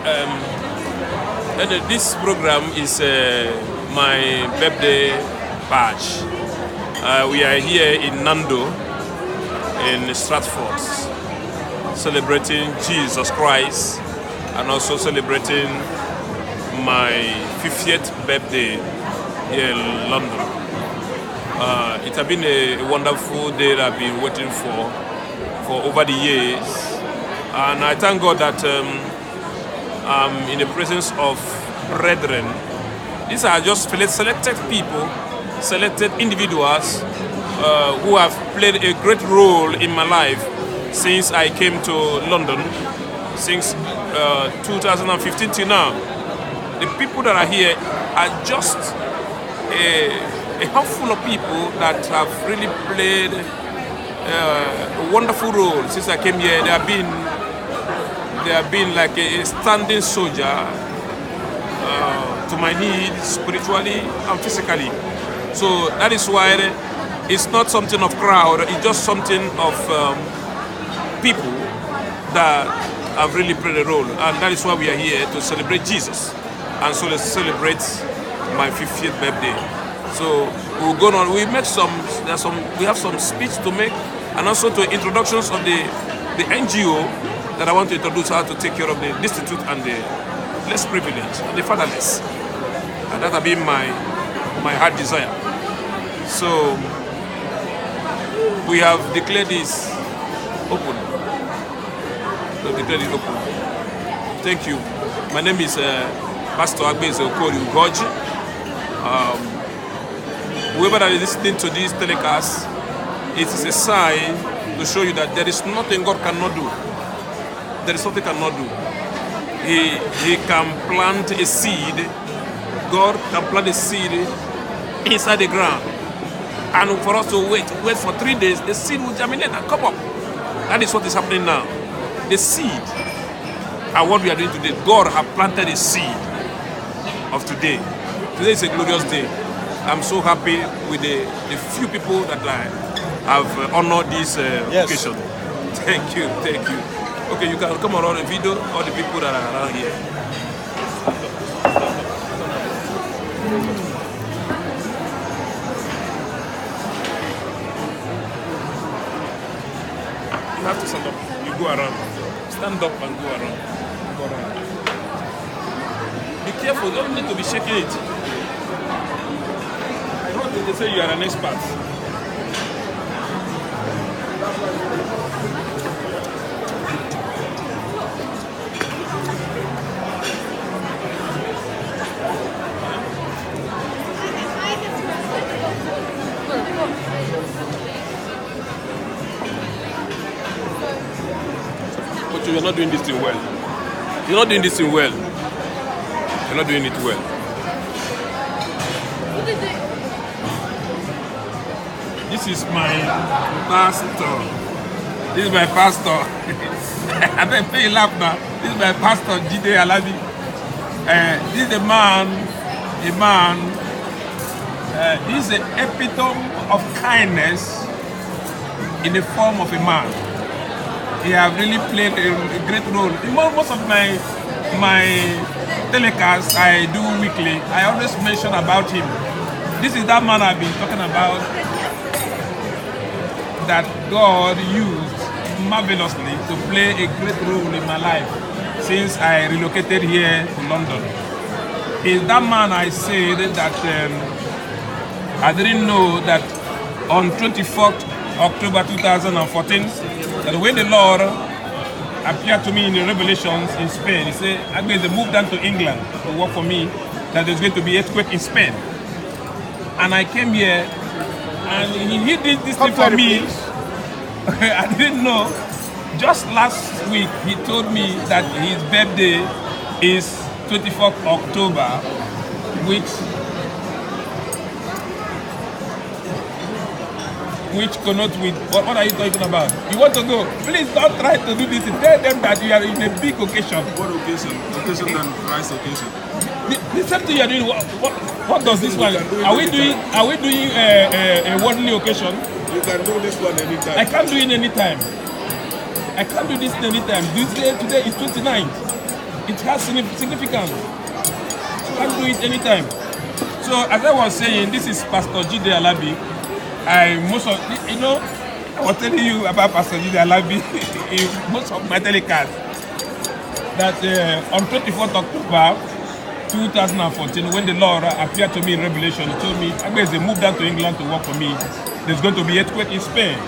And this program is my birthday bash. We are here in Nando, in Stratford, celebrating Jesus Christ and also celebrating my 50th birthday here in London. It has been a wonderful day that I've been waiting for over the years, and I thank God that I'm in the presence of brethren. These are just selected people, selected individuals who have played a great role in my life since I came to London, since 2015 till now. The people that are here are just a handful of people that have really played a wonderful role since I came here. They have been like a standing soldier to my needs spiritually and physically. So that is why it's not something of crowd, it's just something of people that have really played a role. And that is why we are here to celebrate Jesus. And so let's celebrate my 50th birthday. So we'll go on, we have some speech to make, and also to introductions of the NGO that I want to introduce, how to take care of the destitute and the less privileged and the fatherless. And that has been my heart desire. So we have declared this open. Thank you. My name is Pastor Agbeze Okori Ugoji. Whoever that is listening to this telecast, it is a sign to show you that there is nothing God cannot do. There is nothing cannot do. He can plant a seed. God can plant a seed inside the ground. And for us to wait for 3 days, the seed will germinate and come up. That is what is happening now. The seed and what we are doing today, God has planted a seed of today. Today is a glorious day. I'm so happy with the few people that have honored this occasion. Thank you. Okay, you can come around the video, all the people that are around here. You have to stand up. You go around. Stand up and go around. Be careful, you don't need to be shaking it. I don't think they say you are an expert. But you're not doing this thing well. You're not doing this thing well. You're not doing it well. This is my pastor. This is my pastor. I bet you laugh now. This is my pastor, Jide Alabi. This is a man. This is the epitome of kindness in the form of a man. He has really played a great role. In most of my telecasts I do weekly, I always mention about him. This is that man I've been talking about, that God used marvelously to play a great role in my life since I relocated here to London. Is that man I said that I didn't know that on 24th October 2014, that when the Lord appeared to me in the Revelations in Spain, he said, I'm going to move down to England to work for me, that there's going to be an earthquake in Spain. And I came here, and he did this thing for me. I didn't know. Just last week, he told me that his birthday is 24th October, which connotes with, what are you talking about? You want to go? Please don't try to do this. Tell them that you are in a big occasion. What occasion? Occasion than Christ occasion. The same thing you are doing. What does this one? Are we doing a worldly occasion? You can do this one anytime. I can't do it anytime. I can't do this anytime. Today is 29th. it has significance. You can't do it anytime. So as I was saying, this is Pastor Jide Alabi. I was telling you about Pastor Jide Alabi in most of my telecasts that on 24th October 2014, when the Lord appeared to me in Revelation, he told me, Agbeze, move down to England to work for me. There's going to be an earthquake in Spain.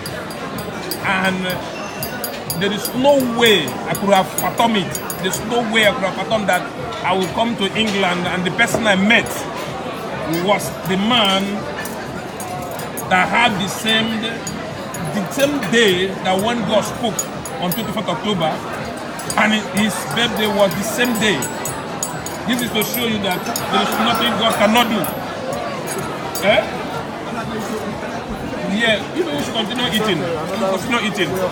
And there is no way I could have fathomed it. There's no way I could have fathomed that I will come to England, and the person I met was the man that had the same day that when God spoke on 24th October, and his birthday was the same day. This is to show you that there is nothing God cannot do. Eh? Yeah, you should continue eating. Continue eating. Yeah,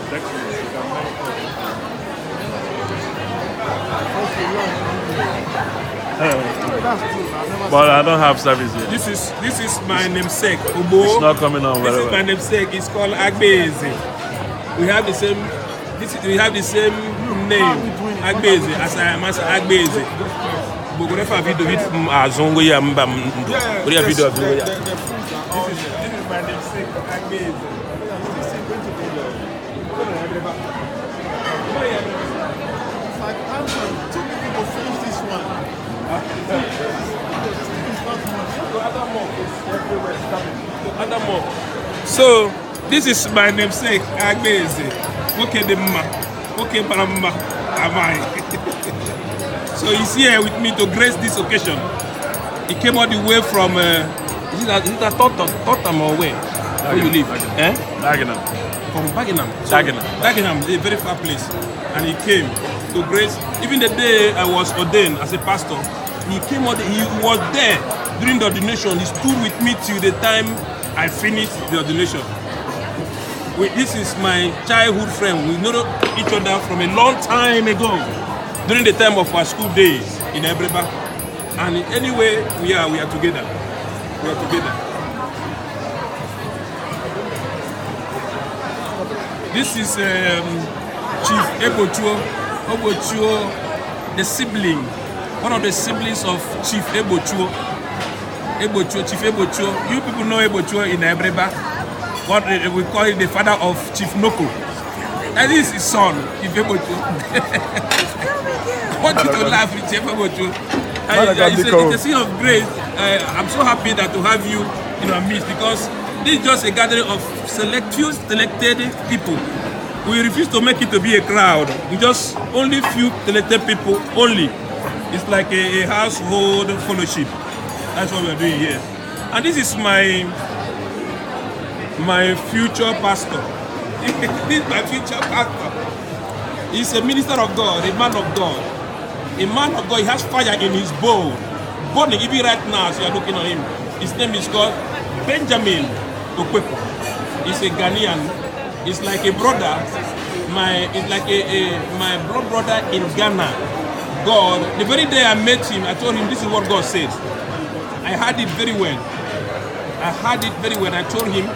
thank you. But I don't have service yet. This is my namesake, Ubo. It's not coming on very well. This is my namesake. It's called Agbeze. We have the same. We have the same name, Agbeze, as I am as Agbeze. But we have video with Azongo ya mbam. We have video of it. This is my namesake, Agbeze. So this is my namesake, Agbeze. Okay, the ma. Okay, Paramba. Amai. So he's here with me to grace this occasion. He came all the way from. Is it a Tottenham or where? Where you live? Dagenham. From Dagenham. So, Dagenham is a very far place, and he came to grace. Even the day I was ordained as a pastor, he came. He was there during the ordination. He stood with me till the time I finished the ordination. This is my childhood friend. We know each other from a long time ago, during the time of our school days in Ebreba. And anyway, we are together. We are together. This is Chief Ebochuo, the sibling, one of the siblings of Chief Ebochuo. Chief Ebochuo. You people know Ebochuo in Ebreba. What we call it, the father of Chief Noko. That is his son, Chief Ebochuo. I want you to laugh with Chief Ebochuo. It's a scene of grace. I'm so happy that to have you in our midst, because this is just a gathering of few selected people. We refuse to make it to be a crowd. We just only few selected people only. It's like a household fellowship. That's what we're doing here. And this is my future pastor. This is my future pastor. He's a minister of God, a man of God. A man of God, he has fire in his bone. Burning, even right now, as you are looking at him. His name is called Benjamin Okwepo. He's a Ghanaian. He's like a brother. It's like my blood brother in Ghana. God, the very day I met him, I told him this is what God says. I heard it very well. I told him,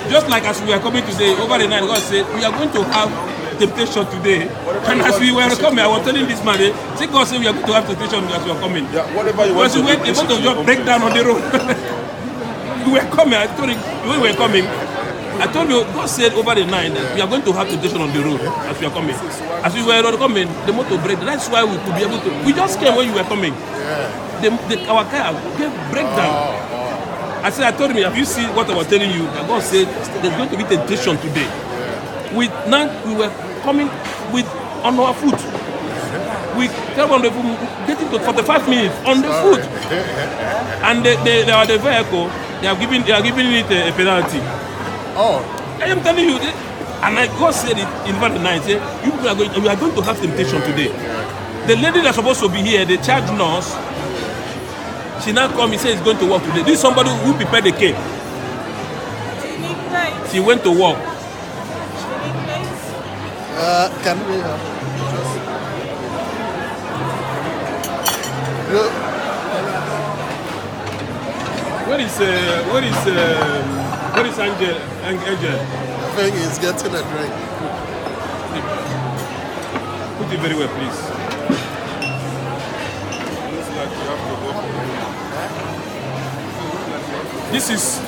just like as we are coming today, over the night, God said, we are going to have temptation today. And as we were coming, I was telling this man, say God said we are going to have temptation as we are coming. Yeah, whatever you want to do. Because we were just break down on the road. We were coming, I told him, when we were coming, I told you, God said over the night that we are going to have temptation on the road as we are coming. As we were coming, the motor break. That's why we could be able to. We just came when you were coming. Yeah. Our car break down. I told him, have you seen what I was telling you? That God said there's going to be temptation today. We were coming on our foot. We came on the foot, getting to 45 minutes on the foot. And they are the vehicle. They are giving it a penalty. Oh, I am telling you, and God said it in verse 9. Say, we are going to have temptation today. The lady that's supposed to be here, the charge nurse, she now come and says it's going to work today. This is somebody who prepared the cake. She went to work. can we? Where is What is Angel? Angel? I think he's getting a drink. Put it very well, please. Looks like you have to go.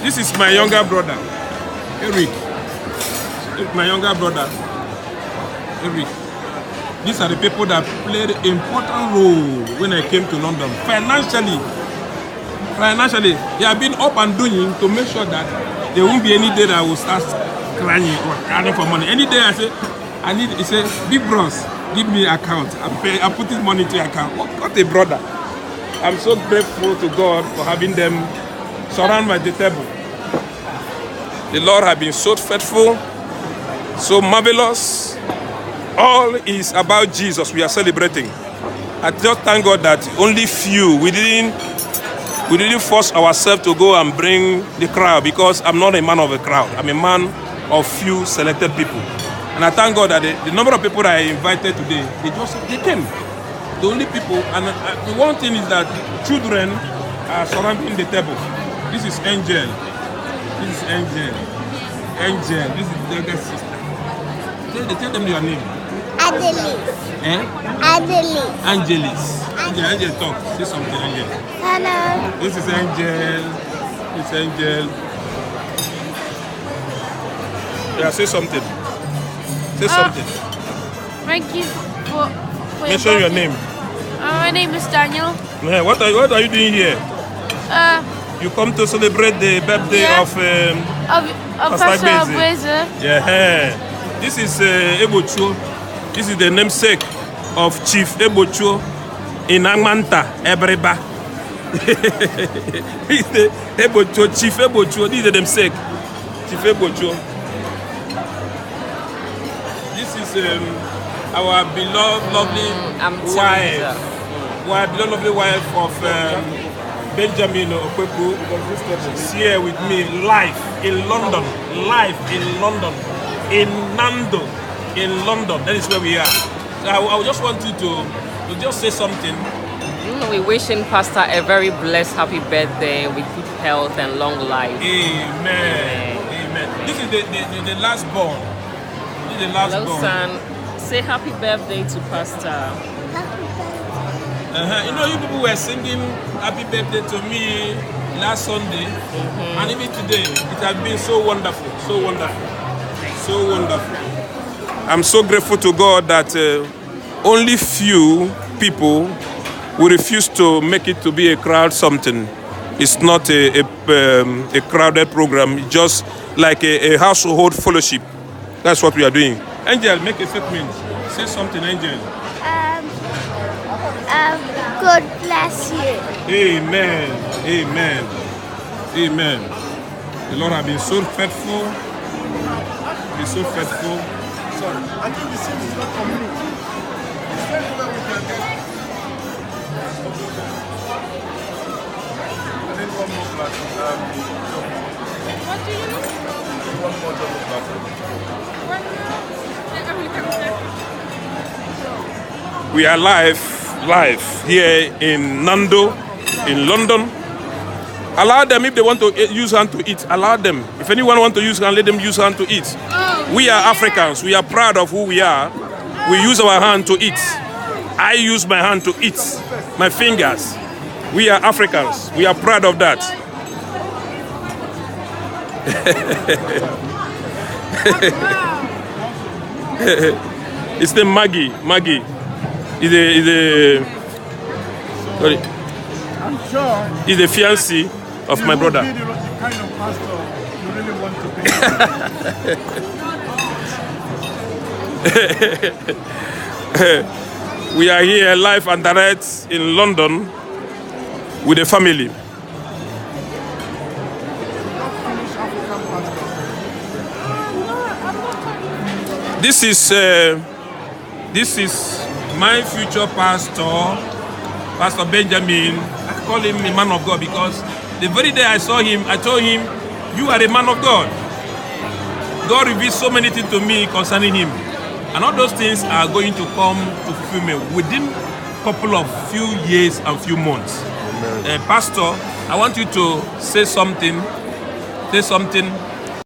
This is my younger brother, Eric. My younger brother, Eric. These are the people that played an important role when I came to London. Financially, they have been up and doing to make sure that there won't be any day that I will start crying or crying for money. Any day I say, he say, big bros, give me account. I put this money to your account. What a brother. I'm so grateful to God for having them surround my table. The Lord has been so faithful, so marvelous. All is about Jesus. We are celebrating. I just thank God that only few, we didn't force ourselves to go and bring the crowd, because I'm not a man of a crowd. I'm a man of few selected people. And I thank God that the number of people that I invited today, they came. The only people, and the one thing is that children are surrounding the table. This is Angel. This is Angel. Angel. This is the younger sister. Tell them your name. Adelis. Eh? Adelis. Angelis. Angel, talk. Say something, Angel. Hello. This is Angel. This is Angel. Yeah, say something. Say something. Thank you for Mention your name. my name is Daniel. Yeah, what are you doing here? You come to celebrate the birthday Yeah. of Pastor Beze. Beze. Yeah. This is Ebocho. This is the namesake of Chief Ebocho in Amanta, Ebreba. Ebocho, Chief Ebocho. This is the namesake, Chief Ebocho. This is our beloved, lovely wife. Our beloved, lovely wife of Benjamin Okweku. She's here with me live in London. Live in London. In Nando, in London. That is where we are. So I just want you to just say something. We're wishing Pastor a very blessed, happy birthday with good health and long life. Amen. Amen. This is the last born. This is the last Hello, born. son. Say happy birthday to Pastor. You know, you people were singing happy birthday to me last Sunday, and even today, it has been so wonderful, so wonderful, so wonderful. I'm so grateful to God that only few people will refuse to make it to be a crowd something. It's not a crowded program, it's just like a household fellowship. That's what we are doing. Angel, make a statement. Say something, Angel. God bless you. Amen. Amen. Amen. The Lord has been so faithful. Been so faithful. Sorry, I think the scene is not complete. Is there any way we can get? I need one more glass. What do you need? One more double glass. We are live here in Nando, in London. Allow them, if they want to use hand to eat, allow them. If anyone want to use hand, let them use hand to eat. We are Africans. We are proud of who we are. We use our hand to eat. I use my hand to eat, my fingers. We are Africans. We are proud of that. It's the Maggie. Maggie is the fiancé of my brother. The kind of pastor you really want to be. We are here live and direct in London with the family. This is my future pastor, Pastor Benjamin. I call him a man of God because the very day I saw him, I told him, "You are a man of God." God revealed so many things to me concerning him, and all those things are going to come to fulfillment within a couple of few years and few months. Pastor, I want you to say something. Say something